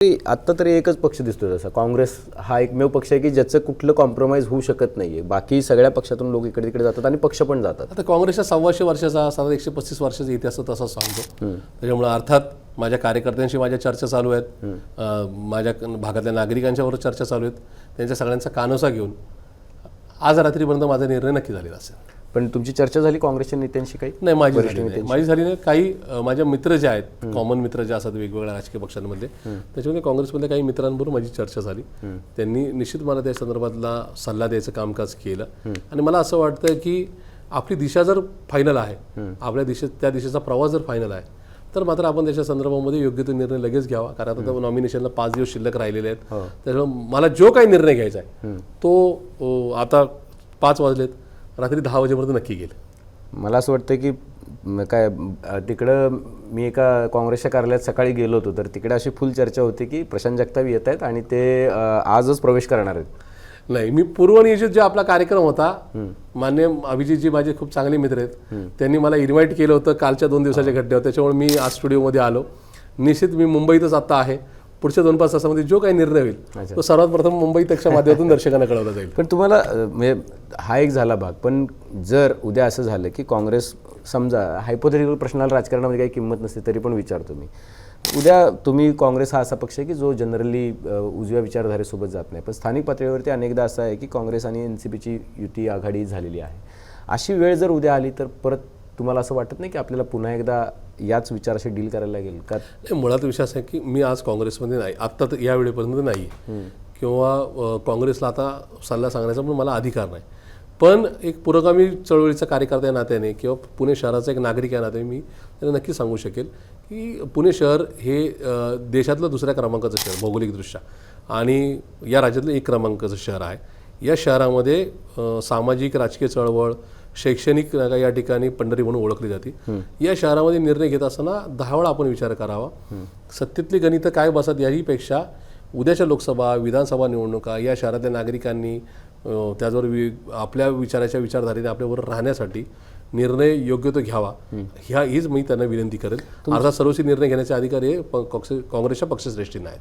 आत्ता तरी एकच पक्ष दिसतो, जसा काँग्रेस हा एकमेव पक्ष आहे की ज्याचं कुठलं कॉम्प्रोमाइज होऊ शकत नाहीये. बाकी सगळ्या पक्षातून लोक इकडे तिकडे जातात आणि पक्ष पण जातात. आता काँग्रेसच्या 125 वर्षाचा, 135 वर्षाचा इतिहास तसा सांगतो. त्याच्यामुळे अर्थात माझ्या कार्यकर्त्यांशी माझ्या चर्चा चालू आहेत, माझ्या भागातल्या नागरिकांच्यावर चर्चा चालू आहेत. त्यांच्या सगळ्यांचा कानोसा घेऊन आज रात्रीपर्यंत माझा निर्णय नक्की झालेला असेल. पण तुमची चर्चा झाली काँग्रेसच्या नेत्यांशी काही? नाही, माझी झाली नाही. काही माझ्या मित्र जे आहेत, कॉमन मित्र जे असतात वेगवेगळ्या राजकीय पक्षांमधले, त्याच्यामध्ये काँग्रेसमधल्या काही मित्रांबरोबर माझी चर्चा झाली. त्यांनी निश्चित मला त्या संदर्भातला सल्ला द्यायचं कामकाज केलं. आणि मला असं वाटतं की आपली दिशा जर फायनल आहे, आपल्या त्या दिशेचा प्रवास जर फायनल आहे, तर मात्र आपण त्याच्या संदर्भामध्ये योग्य तो निर्णय लगेच घ्यावा. कारण आता नॉमिनेशनला 5 दिवस शिल्लक राहिलेले आहेत. त्याच्यामुळे मला जो काही निर्णय घ्यायचा आहे तो आता 5 वाजलेत, रात्री 10 वाजेपर्यंत नक्की गेले. मला असं वाटतं की काय तिकडं मी एका काँग्रेसच्या कार्यालयात सकाळी गेलो होतो, तर तिकडे अशी फुल चर्चा होती की प्रशांत जगताप येत आहेत आणि ते आजच प्रवेश करणार आहेत. नाही, मी पूर्वनियोजित जो आपला कार्यक्रम होता, मान्य अभिजितजी माझे खूप चांगले मित्र आहेत, त्यांनी मला इन्व्हाइट केलं होतं कालच्या 2 दिवसाच्या घटनेवर. त्याच्यामुळे मी आज स्टुडिओमध्ये आलो. निश्चित मी मुंबईतच आता आहे. पुढच्या 2-5 तासामध्ये जो काही निर्णय होईल तो सर्वात प्रथम मुंबई तकच्या माध्यमातून दर्शकांना कळवला जाईल. पण तुम्हाला म्हणजे हा एक झाला भाग, पण जर उद्या असं झालं की काँग्रेस, समजा हायपोथेटिकल प्रश्नाला राजकारणामध्ये काही किंमत नसते तरी पण विचारतो मी, उद्या तुम्ही काँग्रेस हा असा पक्ष आहे की जो जनरली उजव्या विचारधारेसोबत जात नाही, पण स्थानिक पातळीवरती अनेकदा असं आहे की काँग्रेस आणि NCPची युती आघाडी झालेली आहे. अशी वेळ जर उद्या आली तर परत तुम्हाला असं वाटत नाही की आपल्याला पुन्हा एकदा याच विचाराशी डील करायला लागेल का? मुळात विषय असा आहे की मी आज काँग्रेसमध्ये नाही, आत्ता तर या वेळेपर्यंत नाही, किंवा काँग्रेसला आता सल्ला सांगण्याचा पण मला अधिकार नाही. पण एक पुरोगामी चळवळीचा कार्यकर्ता या नात्याने किंवा पुणे शहराचा एक नागरिक या नात्याने मी त्यांना नक्की सांगू शकेल की पुणे शहर हे देशातलं 2ऱ्या क्रमांकाचं शहर भौगोलिकदृष्ट्या आणि या राज्यातलं 1 क्रमांकाचं शहर आहे. या शहरामध्ये सामाजिक राजकीय चळवळ, शैक्षणिक या ठिकाणी पंढरी म्हणून ओळखली जाते. या शहरामध्ये निर्णय घेत असताना 10 वेळा आपण विचार करावा. सत्तेतली गणितं काय बसत याहीपेक्षा उद्याच्या लोकसभा, विधानसभा निवडणुका या शहरातल्या नागरिकांनी त्याचबरोबर आपल्या विचाराच्या विचारधारेने आपल्याबरोबर राहण्यासाठी निर्णय योग्य तो घ्यावा, हीच मी त्यांना विनंती करेल. अर्थात सर्वस्वी निर्णय घेण्याचे अधिकार हे काँग्रेसच्या पक्षश्रेष्ठींना आहे.